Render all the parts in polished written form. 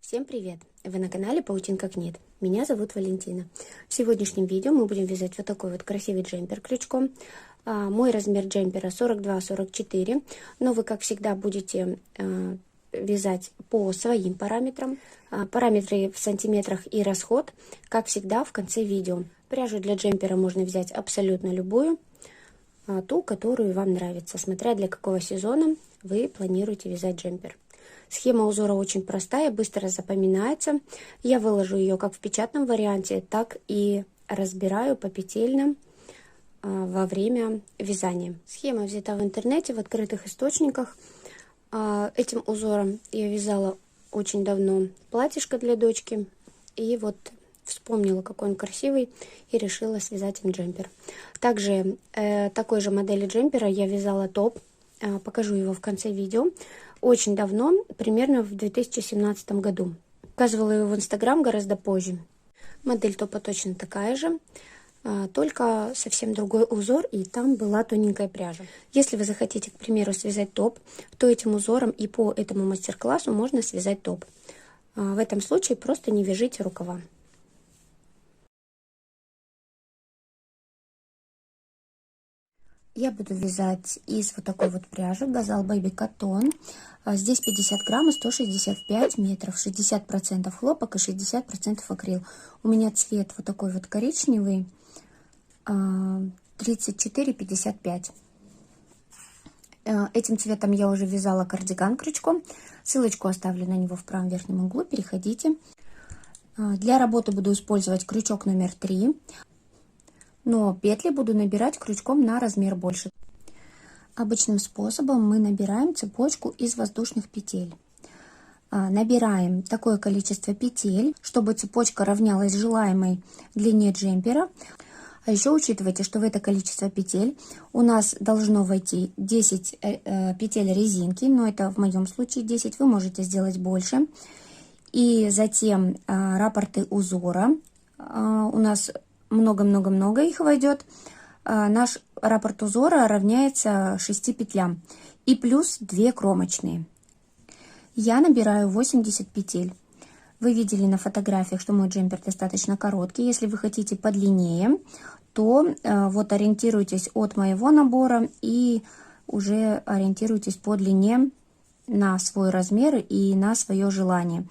Всем привет! Вы на канале Паутинка Книт. Меня зовут Валентина. В сегодняшнем видео мы будем вязать вот такой вот красивый джемпер крючком. Мой размер джемпера 42-44, но вы, как всегда, будете вязать по своим параметрам. Параметры в сантиметрах и расход, как всегда, в конце видео. Пряжу для джемпера можно взять абсолютно любую, ту, которую вам нравится, смотря для какого сезона вы планируете вязать джемпер. Схема узора очень простая, быстро запоминается. Я выложу ее как в печатном варианте, так и разбираю по петельным во время вязания. Схема взята в интернете, в открытых источниках. Этим узором я вязала очень давно платьишко для дочки. И вот вспомнила, какой он красивый, и решила связать им джемпер. Также такой же модели джемпера я вязала топ. Покажу его в конце видео. Очень давно, примерно в 2017 году. Показывала его в Инстаграм гораздо позже. Модель топа точно такая же, только совсем другой узор, и там была тоненькая пряжа. Если вы захотите, к примеру, связать топ, то этим узором и по этому мастер-классу можно связать топ. В этом случае просто не вяжите рукава. Я буду вязать из вот такой вот пряжи Газал Baby Cotton. Здесь 50 грамм и 165 метров, 60% хлопок и 60% акрил. У меня цвет вот такой вот коричневый, 34-55. Этим цветом я уже вязала кардиган крючком. Ссылочку оставлю на него в правом верхнем углу, переходите. Для работы буду использовать крючок номер 3. Но петли буду набирать крючком на размер больше. Обычным способом мы набираем цепочку из воздушных петель. Набираем такое количество петель, чтобы цепочка равнялась желаемой длине джемпера. А еще учитывайте, что в это количество петель у нас должно войти 10 петель резинки, но это в моем случае 10, вы можете сделать больше. И затем раппорты узора. У нас много-много-много их войдет. Наш раппорт узора равняется 6 петлям и плюс 2 кромочные. Я набираю 80 петель. Вы видели на фотографиях, что мой джемпер достаточно короткий. Если вы хотите подлиннее, то вот ориентируйтесь от моего набора и уже ориентируйтесь по длине на свой размер и на свое желание.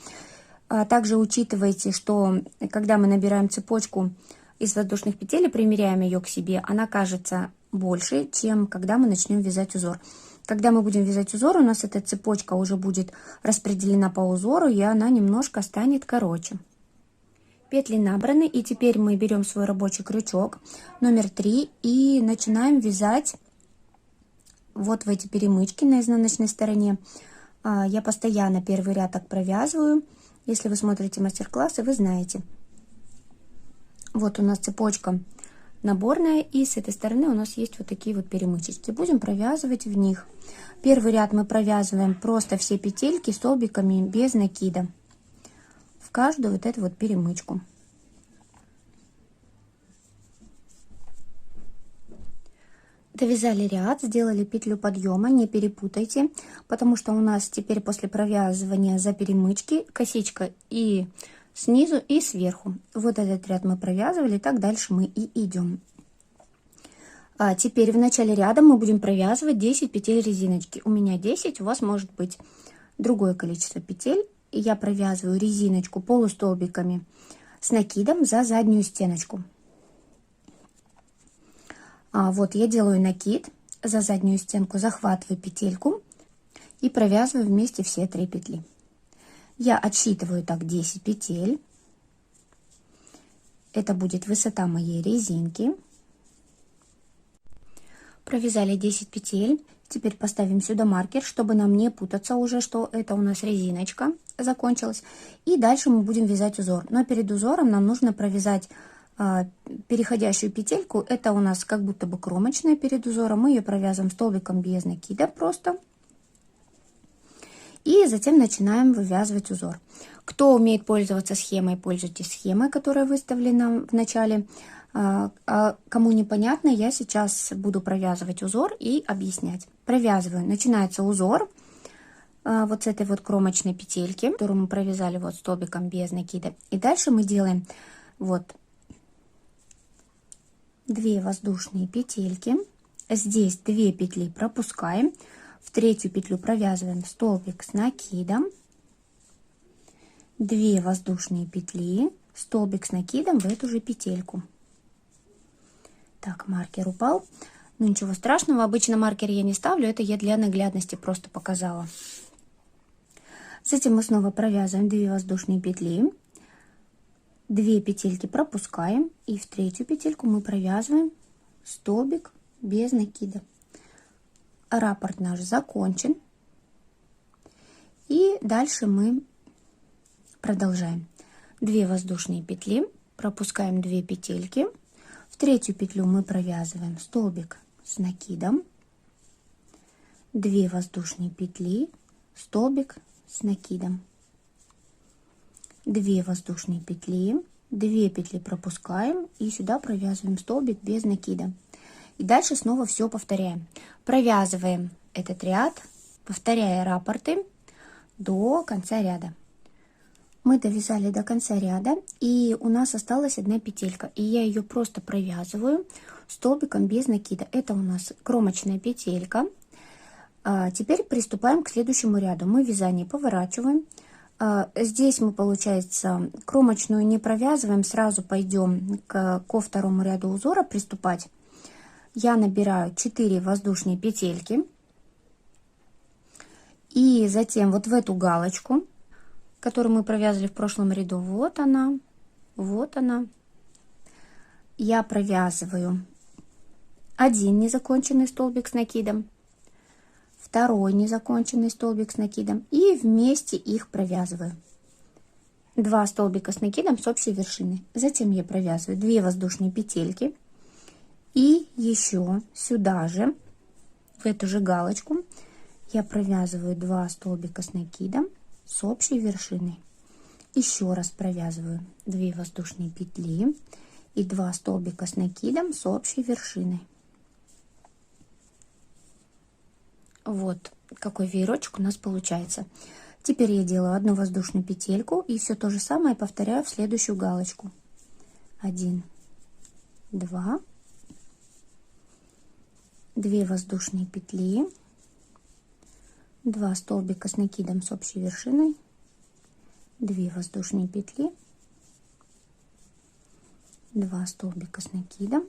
Также учитывайте, что когда мы набираем цепочку из воздушных петель и примеряем ее к себе, она кажется больше, чем когда мы начнем вязать узор. Когда мы будем вязать узор, у нас эта цепочка уже будет распределена по узору, и она немножко станет короче. Петли набраны, и теперь мы берем свой рабочий крючок номер 3 и начинаем вязать вот в эти перемычки на изнаночной стороне. Я постоянно первый ряд так провязываю. Если вы смотрите мастер-классы, вы знаете. Вот у нас цепочка наборная, и с этой стороны у нас есть вот такие вот перемычечки. Будем провязывать в них. Первый ряд мы провязываем просто все петельки столбиками без накида в каждую вот эту вот перемычку. Довязали ряд, сделали петлю подъема, не перепутайте, потому что у нас теперь после провязывания за перемычки косичка и снизу и сверху. Вот этот ряд мы провязывали, так дальше мы и идем. Теперь в начале ряда мы будем провязывать 10 петель резиночки. У меня 10, у вас может быть другое количество петель. И я провязываю резиночку полустолбиками с накидом за заднюю стеночку. Вот я делаю накид за заднюю стенку, захватываю петельку и провязываю вместе все 3 петли. Я отсчитываю так 10 петель. Это будет высота моей резинки. Провязали 10 петель. Теперь поставим сюда маркер, чтобы нам не путаться уже, что это у нас резиночка закончилась. И дальше мы будем вязать узор. Но перед узором нам нужно провязать переходящую петельку. Это у нас как будто бы кромочная перед узором. Мы ее провязываем столбиком без накида просто. И затем начинаем вывязывать узор. Кто умеет пользоваться схемой, пользуйтесь схемой, которая выставлена в начале. Кому непонятно, я сейчас буду провязывать узор и объяснять. Провязываю. Начинается узор вот с этой вот кромочной петельки, которую мы провязали вот столбиком без накида. И дальше мы делаем вот 2 воздушные петельки. Здесь 2 петли пропускаем, в третью петлю провязываем столбик с накидом, 2 воздушные петли, столбик с накидом в эту же петельку. Так, маркер упал. Ну ничего страшного, обычно маркер я не ставлю, это я для наглядности просто показала. Затем мы снова провязываем 2 воздушные петли, 2 петельки пропускаем, и в третью петельку мы провязываем столбик без накида. Раппорт наш закончен. И дальше мы продолжаем. 2 воздушные петли, пропускаем 2 петельки, в третью петлю мы провязываем столбик с накидом, 2 воздушные петли, столбик с накидом, 2 воздушные петли, 2 петли пропускаем и сюда провязываем столбик без накида. И дальше снова все повторяем. Провязываем этот ряд, повторяя раппорты до конца ряда. Мы довязали до конца ряда, и у нас осталась одна петелька, и я ее просто провязываю столбиком без накида. Это у нас кромочная петелька. Теперь приступаем к следующему ряду. Мы вязание поворачиваем. Здесь мы, получается, кромочную не провязываем, сразу пойдем ко второму ряду узора приступать. Я набираю 4 воздушные петельки, и затем вот в эту галочку, которую мы провязали в прошлом ряду, вот она, я провязываю один незаконченный столбик с накидом, второй незаконченный столбик с накидом, и вместе их провязываю. 2 столбика с накидом с общей вершины. Затем я провязываю 2 воздушные петельки, и еще сюда же, в эту же галочку, я провязываю 2 столбика с накидом с общей вершиной. Еще раз провязываю 2 воздушные петли и 2 столбика с накидом с общей вершиной. Вот какой веерочек у нас получается. Теперь я делаю 1 воздушную петельку и все то же самое повторяю в следующую галочку. 1, 2, 2 воздушные петли, 2 столбика с накидом с общей вершиной, 2 воздушные петли, 2 столбика с накидом,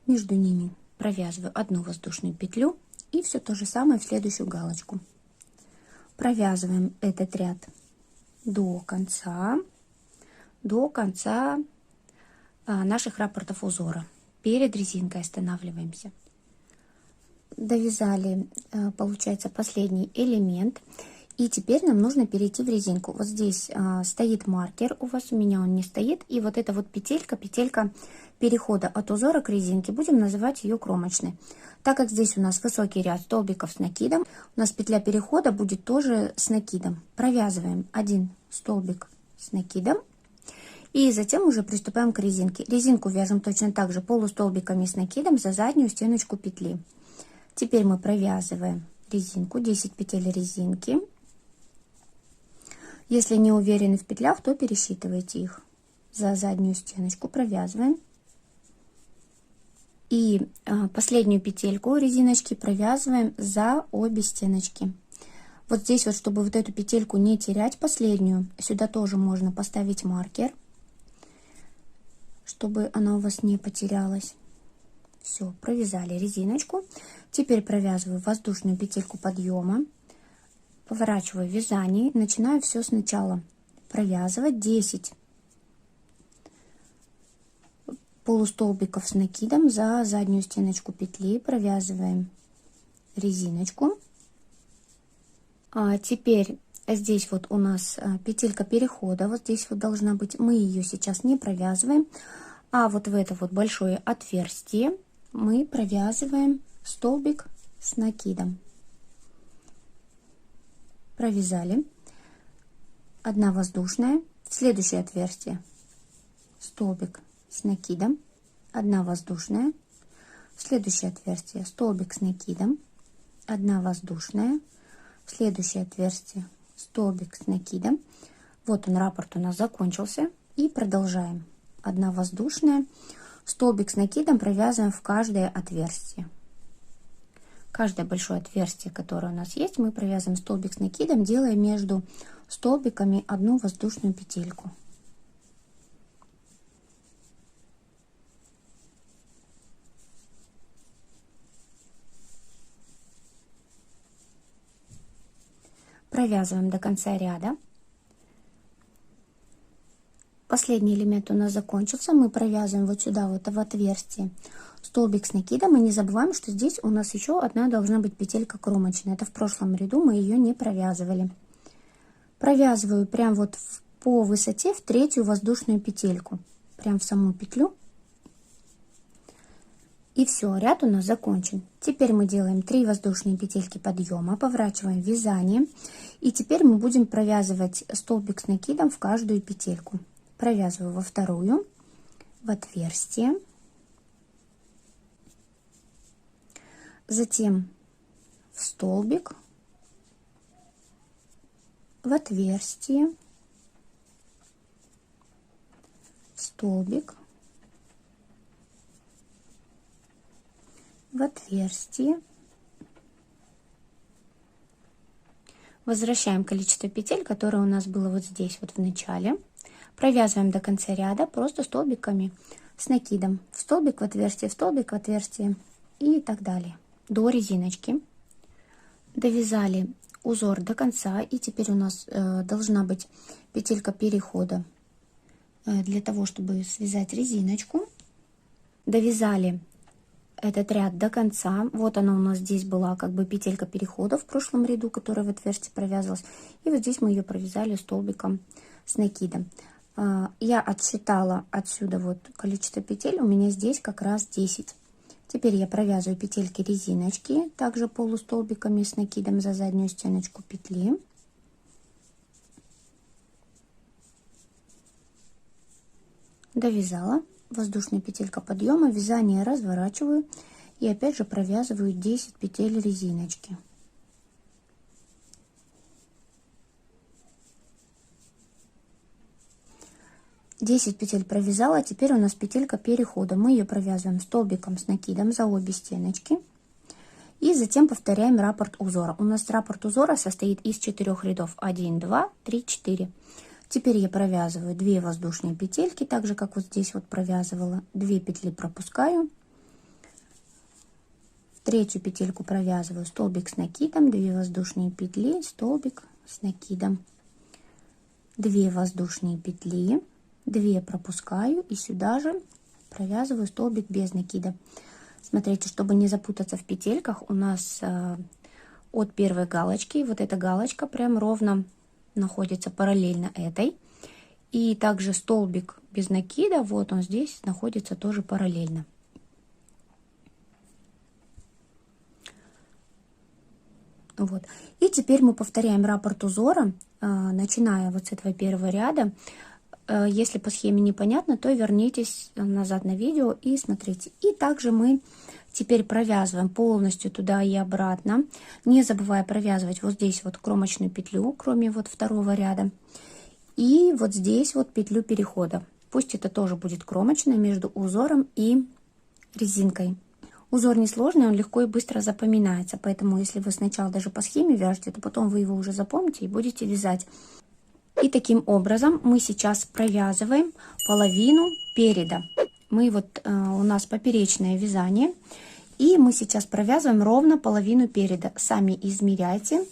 между ними провязываю 1 воздушную петлю и все то же самое в следующую галочку. Провязываем этот ряд до конца наших раппортов узора. Перед резинкой останавливаемся. Довязали, получается, последний элемент. И теперь нам нужно перейти в резинку. Вот здесь стоит маркер, у вас, у меня он не стоит. И вот эта вот петелька перехода от узора к резинке, будем называть ее кромочной. Так как здесь у нас высокий ряд столбиков с накидом, у нас петля перехода будет тоже с накидом. Провязываем 1 столбик с накидом. И затем уже приступаем к резинке. Резинку вяжем точно так же полустолбиками с накидом за заднюю стеночку петли. Теперь мы провязываем резинку, 10 петель резинки. Если не уверены в петлях, то пересчитывайте их. За заднюю стеночку провязываем. И последнюю петельку резиночки провязываем за обе стеночки. Вот здесь вот, чтобы вот эту петельку не терять, последнюю, сюда тоже можно поставить маркер, чтобы она у вас не потерялась. Все, провязали резиночку. Теперь провязываю воздушную петельку подъема, поворачиваю вязание, начинаю все сначала провязывать 10 полустолбиков с накидом за заднюю стеночку петли, провязываем резиночку. Теперь здесь вот у нас петелька перехода, вот здесь вот должна быть, мы ее сейчас не провязываем, а вот в это вот большое отверстие мы провязываем столбик с накидом. Провязали, 1 воздушная, в следующее отверстие столбик с накидом, 1 воздушная, в следующее отверстие столбик с накидом, 1 воздушная, в следующее отверстие столбик с накидом. Вот он, раппорт у нас закончился. И продолжаем. 1 воздушная, столбик с накидом провязываем в каждое отверстие. Каждое большое отверстие, которое у нас есть, мы провязываем столбик с накидом, делая между столбиками 1 воздушную петельку. Провязываем до конца ряда. Последний элемент у нас закончился. Мы провязываем вот сюда, вот в отверстие, столбик с накидом. И не забываем, что здесь у нас еще одна должна быть петелька кромочная. Это в прошлом ряду мы ее не провязывали. Провязываю прям вот по высоте в 3-ю воздушную петельку. Прям в саму петлю. И все, ряд у нас закончен. Теперь мы делаем 3 воздушные петельки подъема, поворачиваем вязание. И теперь мы будем провязывать столбик с накидом в каждую петельку. Провязываю во 2-ю, в отверстие, затем в столбик, в отверстие, в столбик, в отверстие. Возвращаем количество петель, которое у нас было вот здесь, вот в начале. Провязываем до конца ряда просто столбиками с накидом. В столбик, в отверстие и так далее. До резиночки. Довязали узор до конца. И теперь у нас должна быть петелька перехода для того, чтобы связать резиночку. Довязали этот ряд до конца. Вот она у нас здесь была как бы петелька перехода в прошлом ряду, которая в отверстие провязывалась. И вот здесь мы ее провязали столбиком с накидом. Я отсчитала отсюда вот количество петель, у меня здесь как раз 10. Теперь я провязываю петельки резиночки, также полустолбиками с накидом за заднюю стеночку петли. Довязала, воздушная петелька подъема, вязание разворачиваю и опять же провязываю 10 петель резиночки. 10 петель провязала, теперь у нас петелька перехода. Мы ее провязываем столбиком с накидом за обе стеночки. И затем повторяем раппорт узора. У нас раппорт узора состоит из 4 рядов. 1, 2, 3, 4. Теперь я провязываю 2 воздушные петельки, так же как вот здесь вот провязывала. 2 петли пропускаю. В 3-ю петельку провязываю столбик с накидом, 2 воздушные петли, столбик с накидом, 2 воздушные петли, 2 пропускаю и сюда же провязываю столбик без накида. Смотрите, чтобы не запутаться в петельках, у нас от первой галочки вот эта галочка прям ровно находится параллельно этой. И также столбик без накида, вот он здесь находится тоже параллельно. Вот. И теперь мы повторяем раппорт узора, начиная вот с этого первого ряда. Если по схеме непонятно, то вернитесь назад на видео и смотрите. И также мы теперь провязываем полностью туда и обратно, не забывая провязывать вот здесь вот кромочную петлю, кроме вот второго ряда. И вот здесь вот петлю перехода. Пусть это тоже будет кромочная между узором и резинкой. Узор несложный, он легко и быстро запоминается, поэтому если вы сначала даже по схеме вяжете, то потом вы его уже запомните и будете вязать. И таким образом мы сейчас провязываем половину переда. Мы вот у нас поперечное вязание, и мы сейчас провязываем ровно половину переда. Сами измеряйте.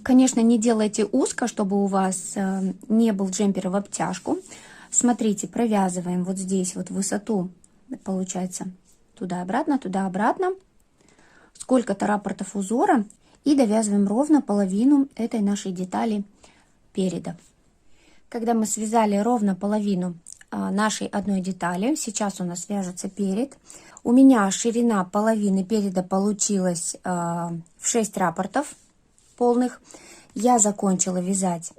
Конечно, не делайте узко, чтобы у вас не был джемпер в обтяжку. Смотрите, провязываем вот здесь вот высоту, получается, туда-обратно, сколько-то раппортов узора, и довязываем ровно половину этой нашей детали переда. Когда мы связали ровно половину нашей одной детали, сейчас у нас вяжется перед. У меня ширина половины переда получилась в 6 раппортов полных. Я закончила вязать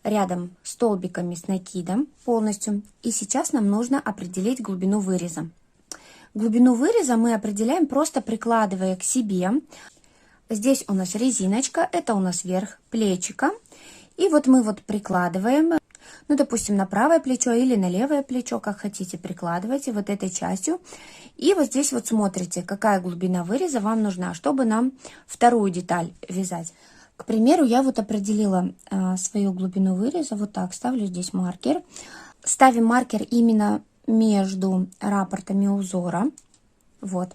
рядом столбиками с накидом полностью. И сейчас нам нужно определить глубину выреза. Глубину выреза мы определяем просто прикладывая к себе Здесь у нас резиночка, это у нас верх плечика. И вот мы вот прикладываем, ну, допустим, на правое плечо или на левое плечо, как хотите, прикладывайте вот этой частью. И вот здесь вот смотрите, какая глубина выреза вам нужна, чтобы нам вторую деталь вязать. К примеру, я вот определила свою глубину выреза, вот так, ставлю здесь маркер. Ставим маркер именно между раппортами узора. Вот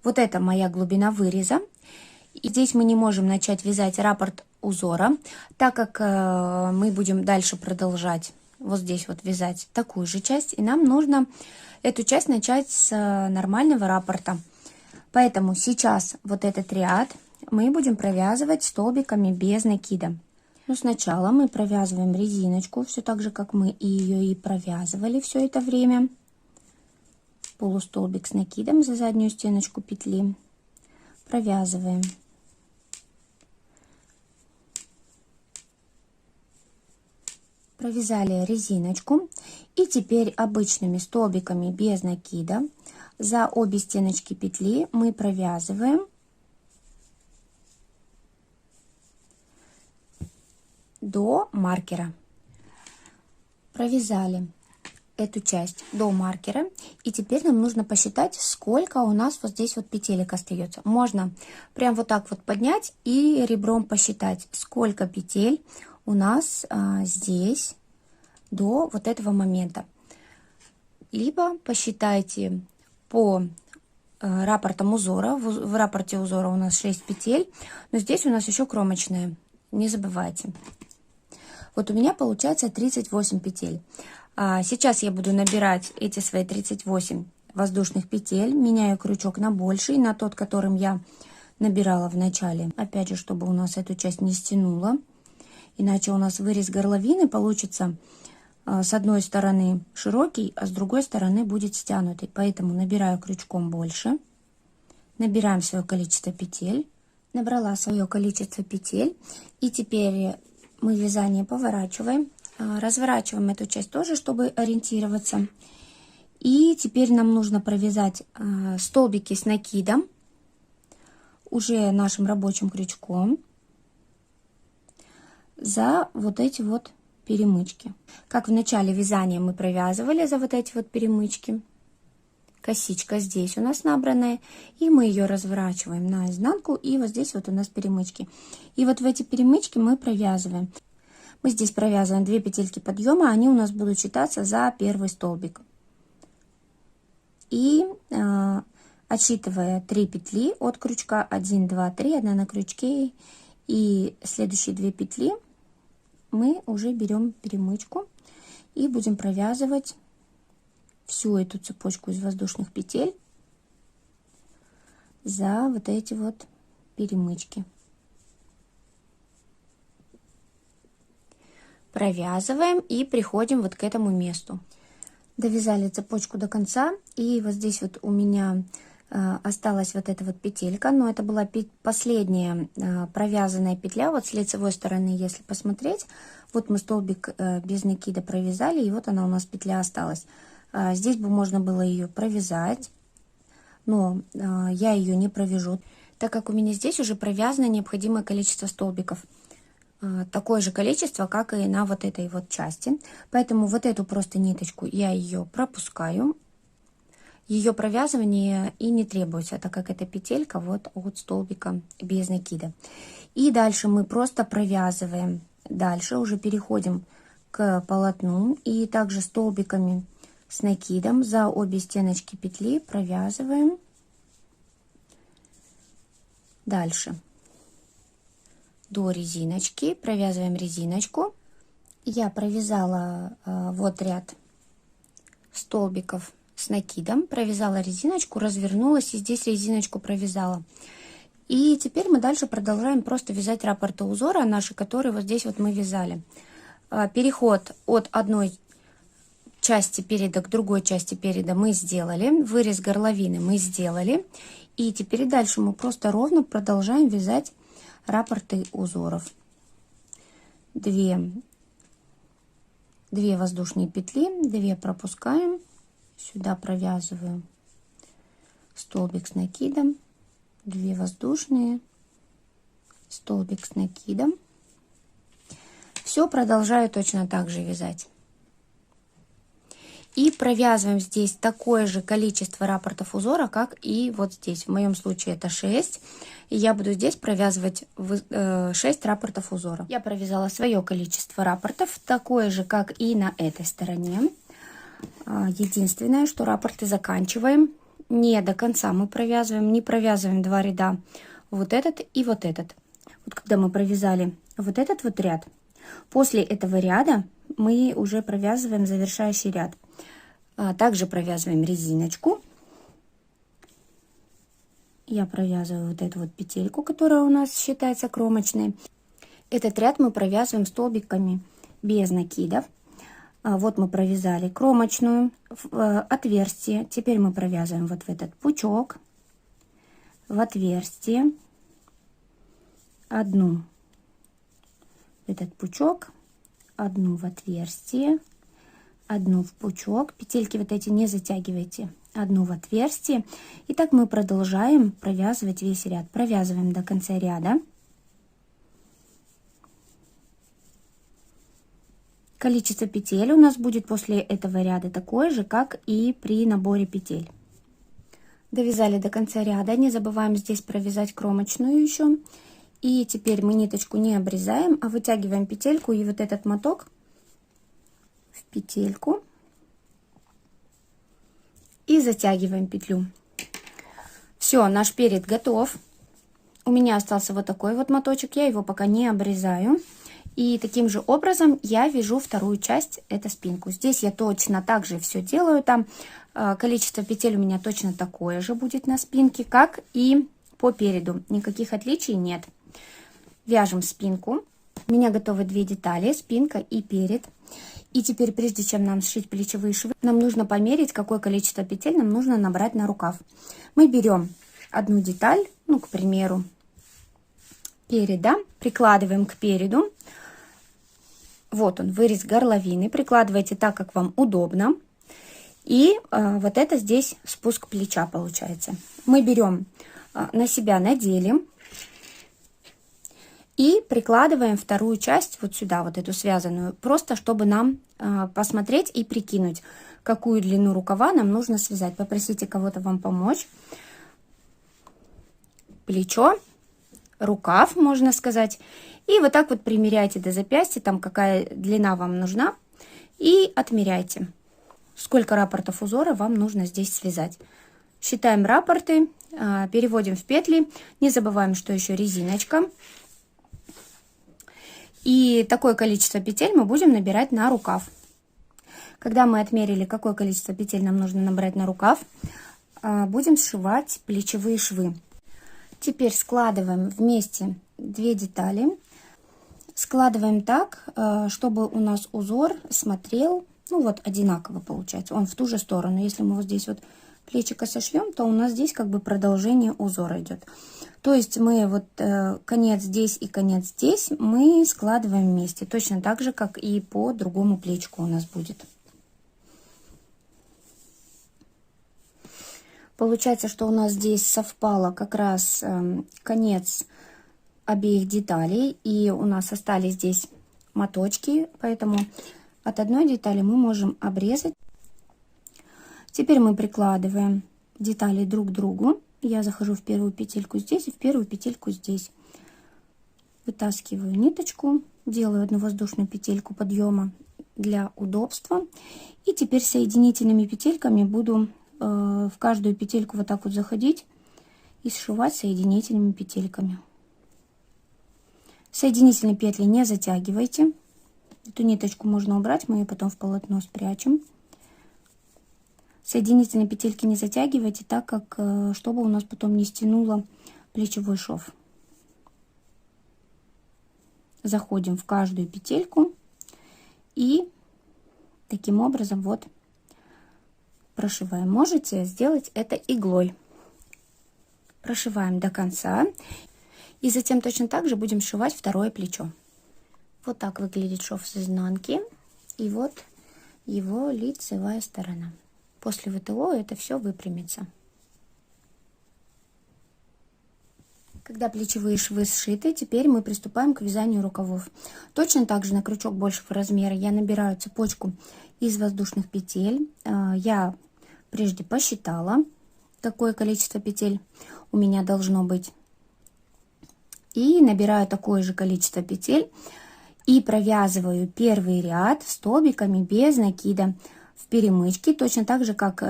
это моя глубина выреза. И здесь мы не можем начать вязать раппорт узора, так как мы будем дальше продолжать вот здесь вот вязать такую же часть. И нам нужно эту часть начать с нормального раппорта. Поэтому сейчас вот этот ряд мы будем провязывать столбиками без накида. Но сначала мы провязываем резиночку, все так же, как мы ее и провязывали все это время. Полустолбик с накидом за заднюю стеночку петли. Провязываем. Провязали резиночку. И теперь обычными столбиками без накида за обе стеночки петли мы провязываем до маркера. Провязали эту часть до маркера. И теперь нам нужно посчитать, сколько у нас вот здесь вот петелек остается. Можно прям вот так вот поднять и ребром посчитать, сколько петель у нас здесь до вот этого момента. Либо посчитайте по раппортам узора. В раппорте узора у нас 6 петель, но здесь у нас еще кромочная, не забывайте. Вот у меня получается 38 петель. Сейчас я буду набирать эти свои 38 воздушных петель, меняю крючок на больший, на тот, которым я набирала в начале. Опять же, чтобы у нас эту часть не стянуло, иначе у нас вырез горловины получится с одной стороны широкий, а с другой стороны будет стянутый. Поэтому набираю крючком больше, набираем свое количество петель, набрала свое количество петель, и теперь мы вязание поворачиваем, разворачиваем эту часть тоже, чтобы ориентироваться. И теперь нам нужно провязать столбики с накидом уже нашим рабочим крючком за вот эти вот перемычки. Как в начале вязания мы провязывали за вот эти вот перемычки. Косичка здесь у нас набранная, и мы ее разворачиваем наизнанку, и вот здесь вот у нас перемычки. И вот в эти перемычки мы провязываем. Мы здесь провязываем 2 петельки подъема, они у нас будут считаться за первый столбик. И отсчитывая 3 петли от крючка, 1, 2, 3, 1 на крючке, и следующие 2 петли мы уже берем перемычку и будем провязывать всю эту цепочку из воздушных петель за вот эти вот перемычки. Провязываем и приходим вот к этому месту. Довязали цепочку до конца, и вот здесь вот у меня осталась вот эта вот петелька, но это была последняя провязанная петля. Вот с лицевой стороны, если посмотреть, вот мы столбик без накида провязали, и вот она у нас петля осталась. Здесь бы можно было ее провязать, но я ее не провяжу, так как у меня здесь уже провязано необходимое количество столбиков. Такое же количество, как и на вот этой вот части. Поэтому вот эту просто ниточку я ее пропускаю. Ее провязывание и не требуется, так как это петелька вот от столбика без накида. И дальше мы просто провязываем. Дальше уже переходим к полотну и также столбиками с накидом за обе стеночки петли провязываем дальше до резиночки, провязываем резиночку. Я провязала вот ряд столбиков с накидом, провязала резиночку, развернулась и здесь резиночку провязала. И теперь мы дальше продолжаем просто вязать раппорты узора наши, которые вот здесь вот мы вязали. Переход от одной части переда к другой части переда мы сделали, вырез горловины мы сделали, и теперь дальше мы просто ровно продолжаем вязать раппорты узоров. 2 воздушные петли, 2 пропускаем, сюда провязываю столбик с накидом, 2 воздушные, столбик с накидом. Все продолжаю точно так же вязать. И провязываем здесь такое же количество раппортов узора, как и вот здесь. В моем случае это 6. И я буду здесь провязывать 6 раппортов узора. Я провязала свое количество раппортов, такое же, как и на этой стороне. Единственное, что раппорты заканчиваем не до конца. Мы провязываем, не провязываем 2 ряда. Вот этот и вот этот. Вот когда мы провязали вот этот вот ряд, после этого ряда мы уже провязываем завершающий ряд. Также провязываем резиночку. Я провязываю вот эту вот петельку, которая у нас считается кромочной. Этот ряд мы провязываем столбиками без накидов. Вот мы провязали кромочную отверстие. Теперь мы провязываем вот в этот пучок, в отверстие, одну в этот пучок, одну в отверстие, одну в пучок. Петельки вот эти не затягивайте. Одну в отверстие. И так мы продолжаем провязывать весь ряд. Провязываем до конца ряда. Количество петель у нас будет после этого ряда такое же, как и при наборе петель. Довязали до конца ряда. Не забываем здесь провязать кромочную еще. И теперь мы ниточку не обрезаем, а вытягиваем петельку и вот этот моток в петельку. И затягиваем петлю. Все, наш перед готов. У меня остался вот такой вот моточек. Я его пока не обрезаю. И таким же образом я вяжу вторую часть, это спинку. Здесь я точно так же все делаю. Там количество петель у меня точно такое же будет на спинке, как и по переду. Никаких отличий нет. Вяжем спинку. У меня готовы 2 детали, спинка и перед. И теперь, прежде чем нам сшить плечевые швы, нам нужно померить, какое количество петель нам нужно набрать на рукав. Мы берем одну деталь, ну, к примеру, переда, прикладываем к переду. Вот он, вырез горловины. Прикладывайте так, как вам удобно. И вот это здесь спуск плеча получается. Мы берем на себя, наделим. И прикладываем вторую часть вот сюда, вот эту связанную. Просто чтобы нам посмотреть и прикинуть, какую длину рукава нам нужно связать. Попросите кого-то вам помочь. Плечо, рукав, можно сказать. И вот так вот примеряйте до запястья, там какая длина вам нужна. И отмеряйте, сколько раппортов узора вам нужно здесь связать. Считаем раппорты, переводим в петли. Не забываем, что еще резиночка. И такое количество петель мы будем набирать на рукав. Когда мы отмерили, какое количество петель нам нужно набрать на рукав, будем сшивать плечевые швы. Теперь складываем вместе 2 детали. Складываем так, чтобы у нас узор смотрел, ну вот, одинаково получается. Он в ту же сторону. Если мы вот здесь вот плечико сошьем, то у нас здесь как бы продолжение узора идет. То есть мы вот конец здесь и конец здесь мы складываем вместе. Точно так же, как и по другому плечику у нас будет. Получается, что у нас здесь совпало как раз конец обеих деталей. И у нас остались здесь моточки. Поэтому от одной детали мы можем обрезать. Теперь мы прикладываем детали друг к другу. Я захожу в первую петельку здесь и в первую петельку здесь. Вытаскиваю ниточку, делаю одну воздушную петельку подъема для удобства. И теперь соединительными петельками буду в каждую петельку вот так вот заходить и сшивать соединительными петельками. Соединительные петли не затягивайте. Эту ниточку можно убрать, мы ее потом в полотно спрячем. Соединительные петельки не затягивайте, так как чтобы у нас потом не стянуло плечевой шов. Заходим в каждую петельку и таким образом вот прошиваем. Можете сделать это иглой. Прошиваем до конца и затем точно так же будем сшивать второе плечо. Вот так выглядит шов с изнанки, и вот его лицевая сторона. После ВТО это все выпрямится. Когда плечевые швы сшиты, теперь мы приступаем к вязанию рукавов. Точно так же на крючок большего размера я набираю цепочку из воздушных петель. Я прежде посчитала, какое количество петель у меня должно быть. И набираю такое же количество петель и провязываю первый ряд столбиками без накида в перемычке, точно так же, как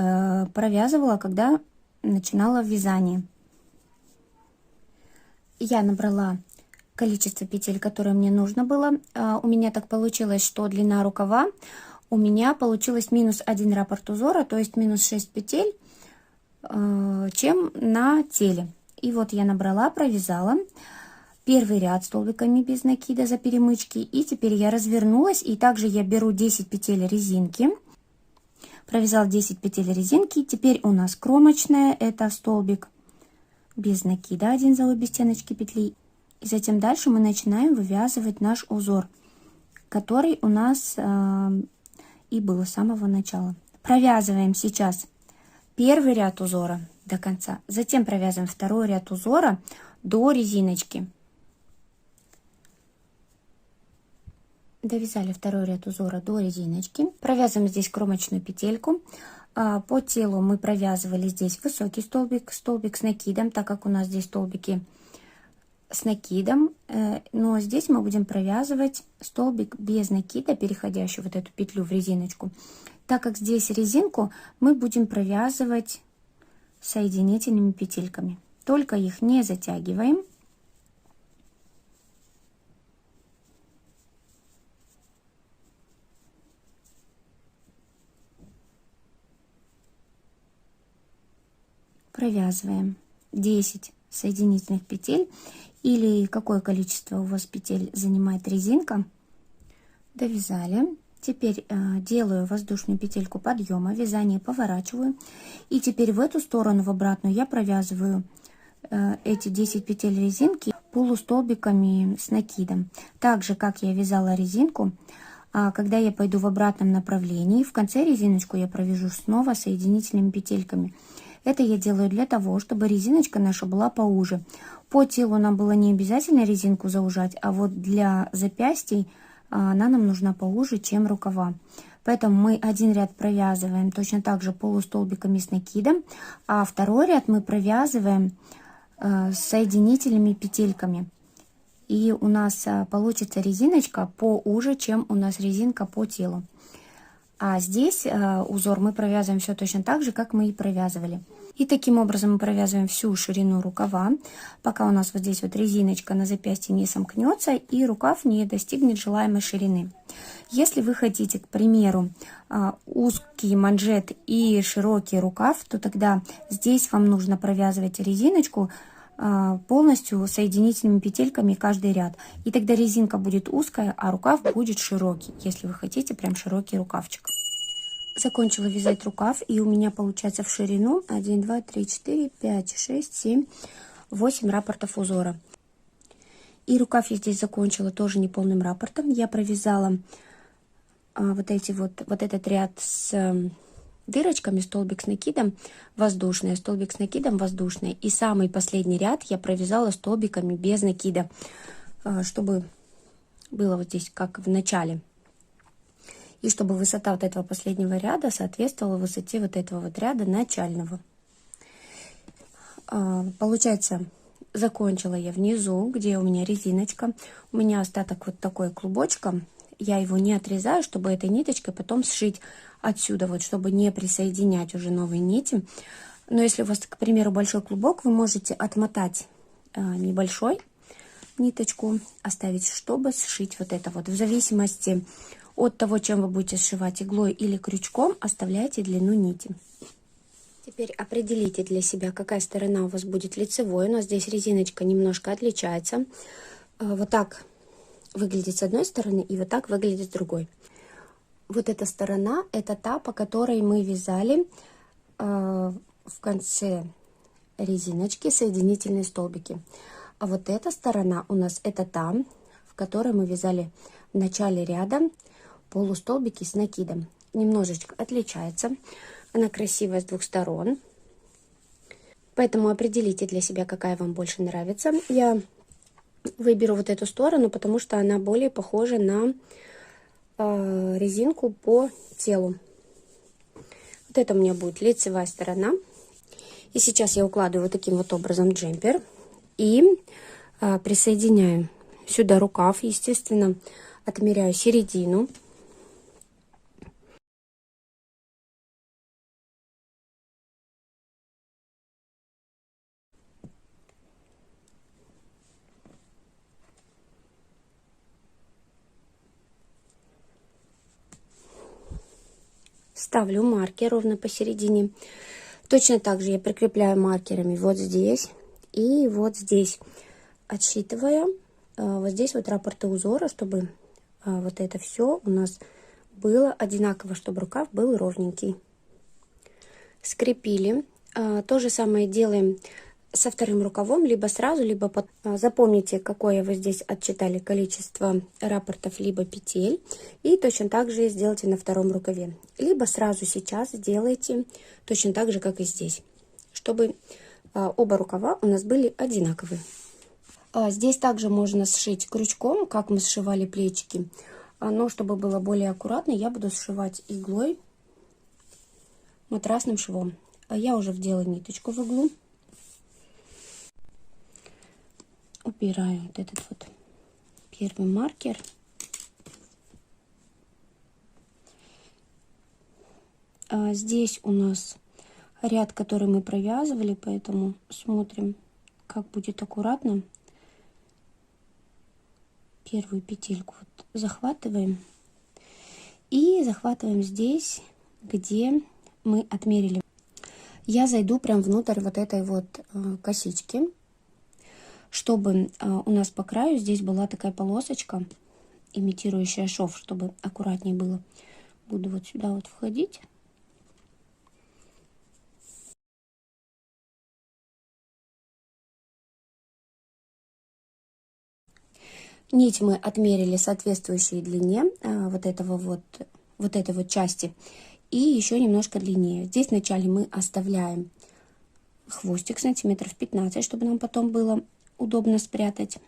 провязывала, когда начинала вязание. Я набрала количество петель, которое мне нужно было. У меня так получилось, что длина рукава у меня получилось минус 1 раппорт узора, то есть минус 6 петель, чем на теле. И вот я набрала, провязала первый ряд столбиками без накида за перемычки. И теперь я развернулась, и также я беру 10 петель резинки. Провязала 10 петель резинки. Теперь у нас кромочная, это столбик без накида, один за обе стеночки петли. И затем дальше мы начинаем вывязывать наш узор, который у нас и был с самого начала. Провязываем сейчас первый ряд узора до конца, затем провязываем второй ряд узора до резиночки. Довязали второй ряд узора до резиночки, провязываем здесь кромочную петельку. По телу мы провязывали здесь высокий столбик, столбик с накидом, так как у нас здесь столбики с накидом, но здесь мы будем провязывать столбик без накида, переходящий вот эту петлю в резиночку, так как здесь резинку мы будем провязывать соединительными петельками, только их не затягиваем. Провязываем 10 соединительных петель или какое количество у вас петель занимает резинка. Довязали. Теперь делаю воздушную петельку подъема, вязание поворачиваю, и теперь в эту сторону, в обратную, я провязываю эти 10 петель резинки полустолбиками с накидом, так же как я вязала резинку. Когда я пойду в обратном направлении, в конце резиночку я провяжу снова соединительными петельками. Это я делаю для того, чтобы резиночка наша была поуже. По телу нам было не обязательно резинку заужать, а вот для запястий она нам нужна поуже, чем рукава. Поэтому мы один ряд провязываем точно так же полустолбиками с накидом, а второй ряд мы провязываем соединительными петельками. И у нас получится резиночка поуже, чем у нас резинка по телу. А здесь узор мы провязываем все точно так же, как мы и провязывали. И таким образом мы провязываем всю ширину рукава, пока у нас вот здесь вот резиночка на запястье не сомкнется и рукав не достигнет желаемой ширины. Если вы хотите, к примеру, узкий манжет и широкий рукав, то тогда здесь вам нужно провязывать резиночку полностью соединительными петельками каждый ряд. И тогда резинка будет узкая, а рукав будет широкий, если вы хотите прям широкий рукавчик. Закончила вязать рукав, и у меня получается в ширину 1, 2, 3, 4, 5, 6, 7, 8 раппортов узора. И рукав я здесь закончила тоже неполным раппортом. Я провязала вот этот ряд с дырочками, столбик с накидом воздушный, столбик с накидом воздушный. И самый последний ряд я провязала столбиками без накида, чтобы было вот здесь как в начале. И чтобы высота вот этого последнего ряда соответствовала высоте вот этого вот ряда начального. Получается, закончила я внизу, где у меня резиночка. У меня остаток вот такой клубочка. Я его не отрезаю, чтобы этой ниточкой потом сшить отсюда, вот, чтобы не присоединять уже новые нити. Но если у вас, к примеру, большой клубок, вы можете отмотать небольшой ниточку, оставить, чтобы сшить вот это вот. В зависимости от того, чем вы будете сшивать, иглой или крючком, оставляйте длину нити. Теперь определите для себя, какая сторона у вас будет лицевой. У нас здесь резиночка немножко отличается. Вот так выглядит с одной стороны и вот так выглядит с другой. Вот эта сторона, это та, по которой мы вязали в конце резиночки соединительные столбики. А вот эта сторона у нас это та, в которой мы вязали в начале ряда полустолбики с накидом. Немножечко отличается. Она красивая с двух сторон. Поэтому определите для себя, какая вам больше нравится. Я выберу вот эту сторону, потому что она более похожа на резинку по телу. Вот это у меня будет лицевая сторона. И сейчас я укладываю вот таким вот образом джемпер. И присоединяю сюда рукав. Естественно, отмеряю середину. Ставлю маркер ровно посередине. Точно так же я прикрепляю маркерами вот здесь и вот здесь, отсчитывая вот здесь вот раппорты узора, чтобы вот это все у нас было одинаково, чтобы рукав был ровненький. Скрепили. То же самое делаем со вторым рукавом, либо сразу, либо запомните, какое вы здесь отчитали количество раппортов, либо петель. И точно так же сделайте на втором рукаве. Либо сразу сейчас сделайте точно так же, как и здесь, чтобы оба рукава у нас были одинаковые. Здесь также можно сшить крючком, как мы сшивали плечики. Но чтобы было более аккуратно, я буду сшивать иглой, матрасным швом. Я уже вдела ниточку в иглу. Убираю вот этот вот первый маркер. Здесь у нас ряд, который мы провязывали, поэтому смотрим, как будет аккуратно. Первую петельку вот захватываем и захватываем здесь, где мы отмерили. Я зайду прям внутрь вот этой вот косички, чтобы у нас по краю здесь была такая полосочка, имитирующая шов, чтобы аккуратнее было. Буду вот сюда вот входить. Нить мы отмерили соответствующей длине вот этой вот части. И еще немножко длиннее. Здесь вначале мы оставляем хвостик сантиметров 15, чтобы нам потом было удобно спрятать.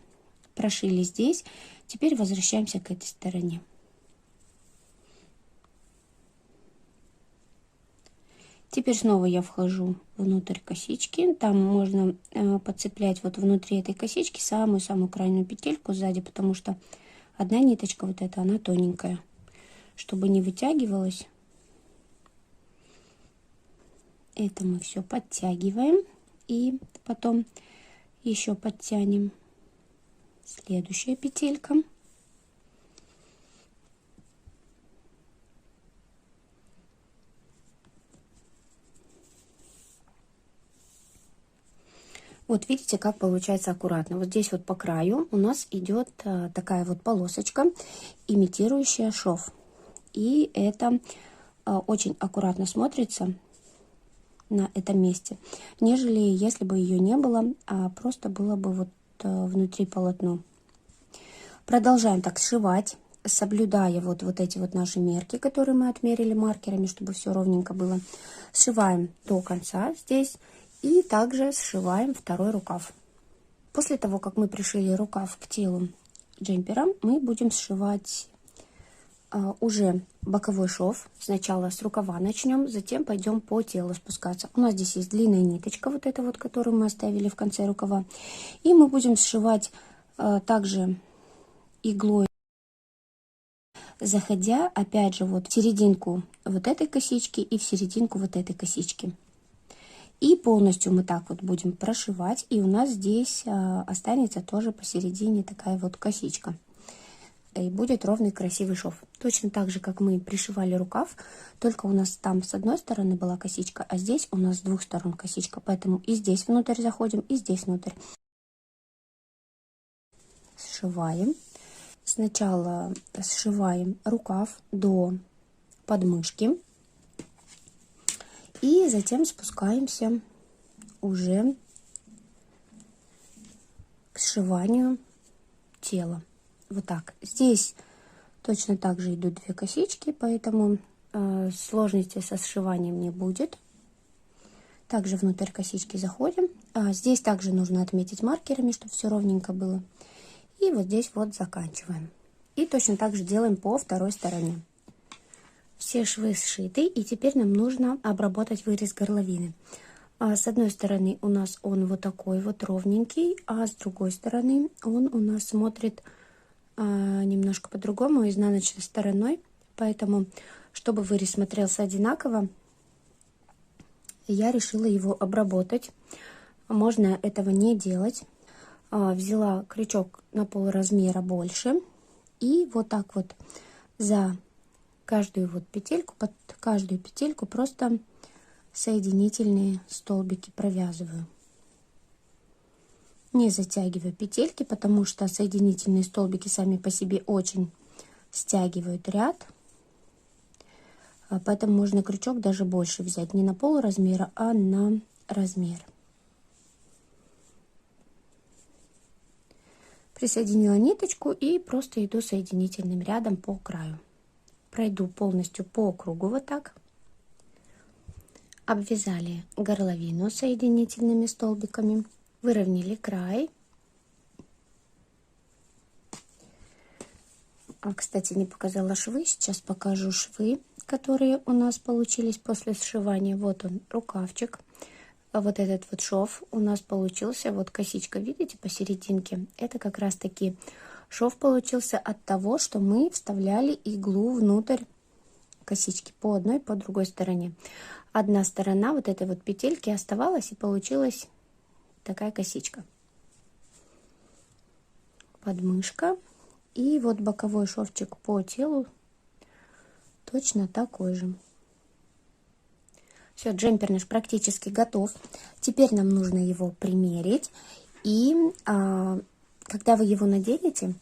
Прошили здесь. Теперь возвращаемся к этой стороне. Теперь снова я вхожу внутрь косички. Там можно подцеплять вот внутри этой косички самую-самую крайнюю петельку сзади, потому что одна ниточка вот эта, она тоненькая, чтобы не вытягивалась. Это мы все подтягиваем и потом еще подтянем. Следующая петелька. Вот видите, как получается аккуратно. Вот здесь вот по краю у нас идет такая вот полосочка, имитирующая шов. И это очень аккуратно смотрится на этом месте, нежели если бы ее не было, а просто было бы вот внутри полотно. Продолжаем так сшивать, соблюдая вот эти вот наши мерки, которые мы отмерили маркерами, чтобы все ровненько было. Сшиваем до конца здесь и также сшиваем второй рукав. После того, как мы пришили рукав к телу джемпера, мы будем сшивать уже боковой шов. Сначала с рукава начнем, затем пойдем по телу спускаться. У нас здесь есть длинная ниточка, вот эта вот, которую мы оставили в конце рукава. И мы будем сшивать также иглой, заходя опять же вот в серединку вот этой косички и в серединку вот этой косички. И полностью мы так вот будем прошивать. И у нас здесь останется тоже посередине такая вот косичка. И будет ровный красивый шов. Точно так же, как мы пришивали рукав, только у нас там с одной стороны была косичка, а здесь у нас с двух сторон косичка. Поэтому и здесь внутрь заходим, и здесь внутрь. Сшиваем. Сначала сшиваем рукав до подмышки. И затем спускаемся уже к сшиванию тела. Вот так. Здесь точно так же идут две косички, поэтому сложности со сшиванием не будет. Также внутрь косички заходим. Здесь также нужно отметить маркерами, чтобы все ровненько было. И вот здесь вот заканчиваем. И точно так же делаем по второй стороне. Все швы сшиты, и теперь нам нужно обработать вырез горловины. С одной стороны у нас он вот такой вот ровненький, а с другой стороны он у нас смотрит немножко по-другому, изнаночной стороной. Поэтому, чтобы вырез смотрелся одинаково, я решила его обработать. Можно этого не делать. Взяла крючок на полразмера больше. И вот так вот за каждую вот петельку, под каждую петельку просто соединительные столбики провязываю. Не затягиваю петельки, потому что соединительные столбики сами по себе очень стягивают ряд. Поэтому можно крючок даже больше взять, не на полразмера, а на размер. Присоединила ниточку и просто иду соединительным рядом по краю. Пройду полностью по кругу вот так. Обвязали горловину соединительными столбиками, выровняли край. Кстати, не показала швы, сейчас покажу швы, которые у нас получились после сшивания. Вот он, рукавчик. Вот этот вот шов у нас получился, вот косичка, видите, посерединке. Это как раз таки шов получился от того, что мы вставляли иглу внутрь косички по одной, по другой стороне. Одна сторона вот этой вот петельки оставалась, и получилась такая косичка. Подмышка. И вот боковой шовчик по телу точно такой же. Все, джемпер наш практически готов. Теперь нам нужно его примерить. И когда вы его наденете,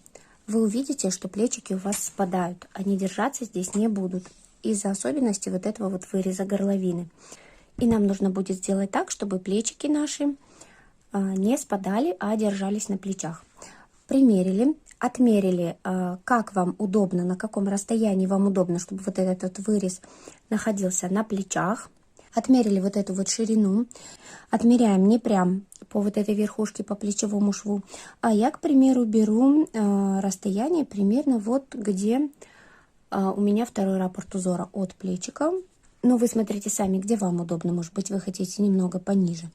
вы увидите, что плечики у вас спадают. Они держаться здесь не будут из-за особенностей вот этого вот выреза горловины. И нам нужно будет сделать так, чтобы плечики наши не спадали, а держались на плечах. Примерили, отмерили, как вам удобно, на каком расстоянии вам удобно, чтобы вот этот вот вырез находился на плечах. Отмерили вот эту вот ширину. Отмеряем не прям по вот этой верхушке, по плечевому шву, а я, к примеру, беру расстояние примерно вот где у меня второй раппорт узора от плечика. Но вы смотрите сами, где вам удобно. Может быть, вы хотите немного пониже.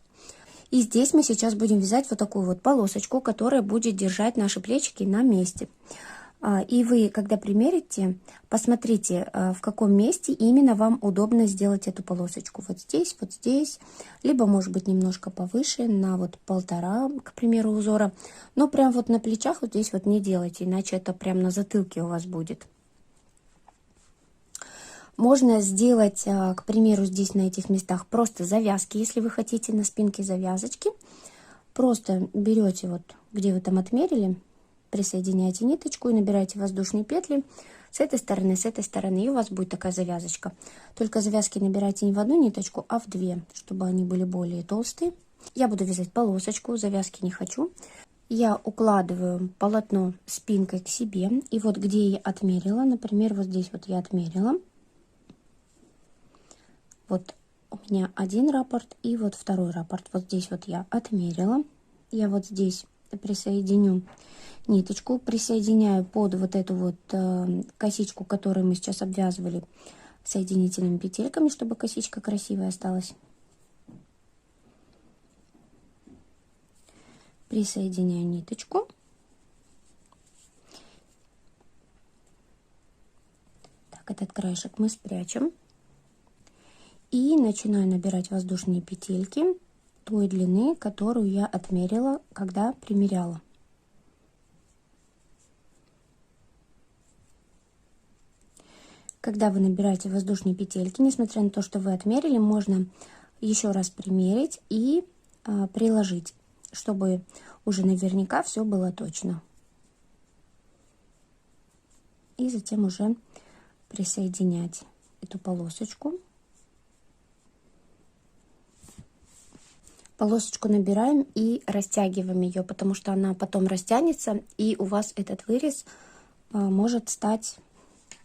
И здесь мы сейчас будем вязать вот такую вот полосочку, которая будет держать наши плечики на месте. И вы, когда примерите, посмотрите, в каком месте именно вам удобно сделать эту полосочку. Вот здесь, либо, может быть, немножко повыше, на вот 1,5, к примеру, узора. Но прям вот на плечах вот здесь вот не делайте, иначе это прям на затылке у вас будет. Можно сделать, к примеру, здесь на этих местах просто завязки, если вы хотите на спинке завязочки. Просто берете вот, где вы там отмерили, присоединяете ниточку и набираете воздушные петли с этой стороны, и у вас будет такая завязочка. Только завязки набирайте не в одну ниточку, а в две, чтобы они были более толстые. Я буду вязать полосочку, завязки не хочу. Я укладываю полотно спинкой к себе, и вот где я отмерила, например, вот здесь вот я отмерила. Вот у меня один раппорт и вот второй раппорт. Вот здесь вот я отмерила. Я вот здесь присоединю ниточку, присоединяю под вот эту вот косичку, которую мы сейчас обвязывали соединительными петельками, чтобы косичка красивая осталась. Присоединяю ниточку. Так, этот краешек мы спрячем. И начинаю набирать воздушные петельки той длины, которую я отмерила, когда примеряла. Когда вы набираете воздушные петельки, несмотря на то, что вы отмерили, можно еще раз примерить и приложить, чтобы уже наверняка все было точно. И затем уже присоединять эту полосочку. Полосочку набираем и растягиваем ее, потому что она потом растянется, и у вас этот вырез может стать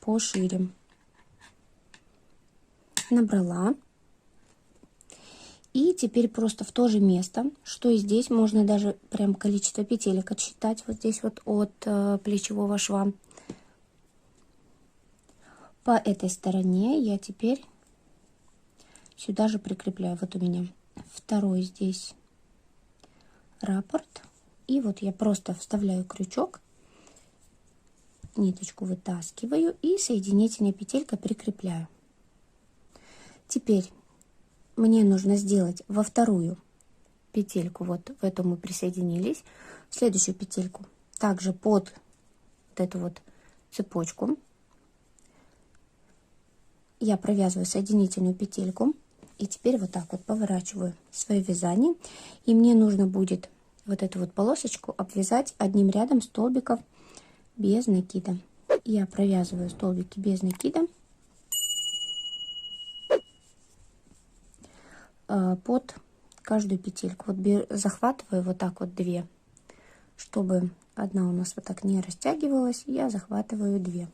пошире. Набрала. И теперь просто в то же место, что и здесь, можно даже прям количество петелек отсчитать вот здесь вот от плечевого шва. По этой стороне я теперь сюда же прикрепляю. Вот у меня второй здесь раппорт. И вот я просто вставляю крючок, ниточку вытаскиваю и соединительной петелькой прикрепляю. Теперь мне нужно сделать во вторую петельку, вот в эту мы присоединились, следующую петельку также под вот эту вот цепочку я провязываю соединительную петельку и теперь вот так вот поворачиваю свое вязание, и мне нужно будет вот эту вот полосочку обвязать одним рядом столбиков без накида. Я провязываю столбики без накида под каждую петельку. Вот захватываю вот так вот две, чтобы одна у нас вот так не растягивалась, я захватываю две.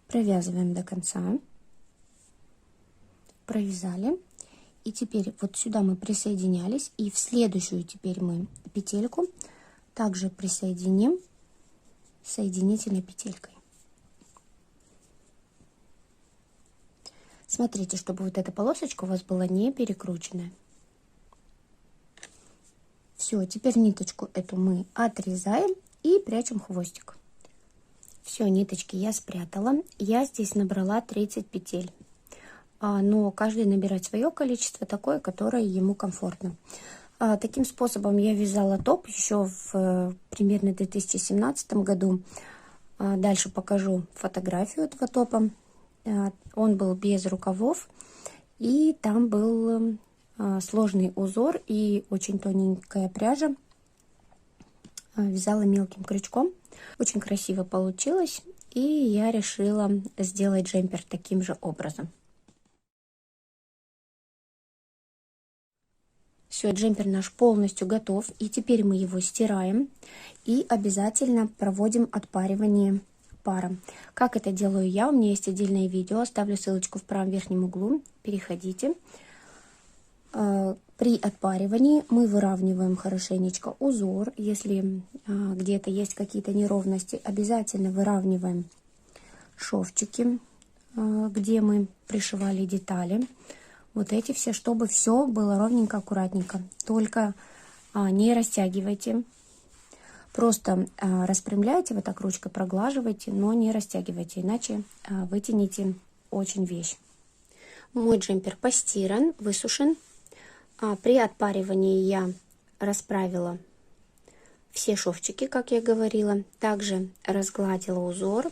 Провязываем до конца. Провязали. И теперь вот сюда мы присоединялись, и в следующую теперь мы петельку также присоединим соединительной петелькой. Смотрите, чтобы вот эта полосочка у вас была не перекрученная. Все, теперь ниточку эту мы отрезаем и прячем хвостик. Все, ниточки я спрятала. Я здесь набрала 30 петель. Но каждый набирает свое количество, такое, которое ему комфортно. Таким способом я вязала топ еще в примерно 2017 году. Дальше покажу фотографию этого топа. Он был без рукавов, и там был сложный узор и очень тоненькая пряжа. Вязала мелким крючком. Очень красиво получилось, и я решила сделать джемпер таким же образом. Все, джемпер наш полностью готов, и теперь мы его стираем и обязательно проводим отпаривание пара. Как это делаю я, у меня есть отдельное видео, оставлю ссылочку в правом верхнем углу, переходите. При отпаривании мы выравниваем хорошенечко узор, если где-то есть какие-то неровности, обязательно выравниваем шовчики, где мы пришивали детали. Вот эти все, чтобы все было ровненько, аккуратненько. Только не растягивайте. Просто распрямляйте, вот так ручкой проглаживайте, но не растягивайте, иначе вытяните очень вещь. Мой джемпер постиран, высушен. При отпаривании я расправила все шовчики, как я говорила. Также разгладила узор.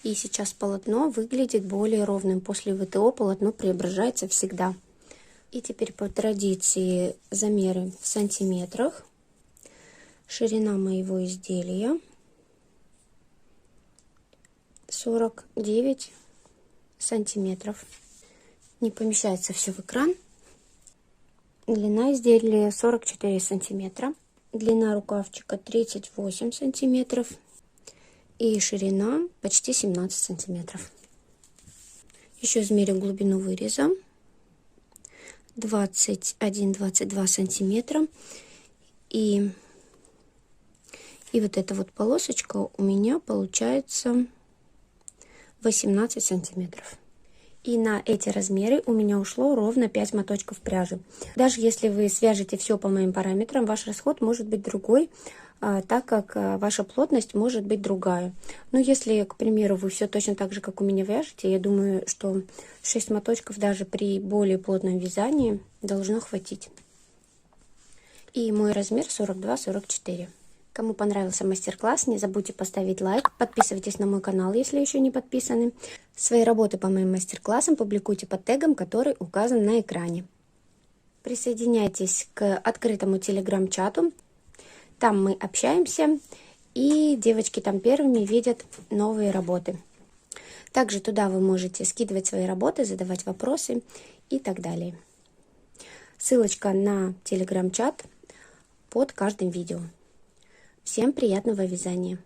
И сейчас полотно выглядит более ровным. После ВТО полотно преображается всегда. И теперь по традиции замеры в сантиметрах. Ширина моего изделия 49 сантиметров. Не помещается все в экран. Длина изделия 44 сантиметра. Длина рукавчика 38 сантиметров. И ширина почти 17 сантиметров. Еще измерим глубину выреза. 21-22 сантиметра. И вот эта вот полосочка у меня получается 18 сантиметров. И на эти размеры у меня ушло ровно 5 моточков пряжи. Даже если вы свяжете все по моим параметрам, ваш расход может быть другой, так как ваша плотность может быть другая. Но если, к примеру, вы все точно так же, как у меня вяжете, я думаю, что 6 моточков даже при более плотном вязании должно хватить. И мой размер 42-44. Кому понравился мастер-класс, не забудьте поставить лайк, подписывайтесь на мой канал, если еще не подписаны. Свои работы по моим мастер-классам публикуйте под тегом, который указан на экране. Присоединяйтесь к открытому телеграм-чату, там мы общаемся, и девочки там первыми видят новые работы. Также туда вы можете скидывать свои работы, задавать вопросы и так далее. Ссылочка на телеграм-чат под каждым видео. Всем приятного вязания!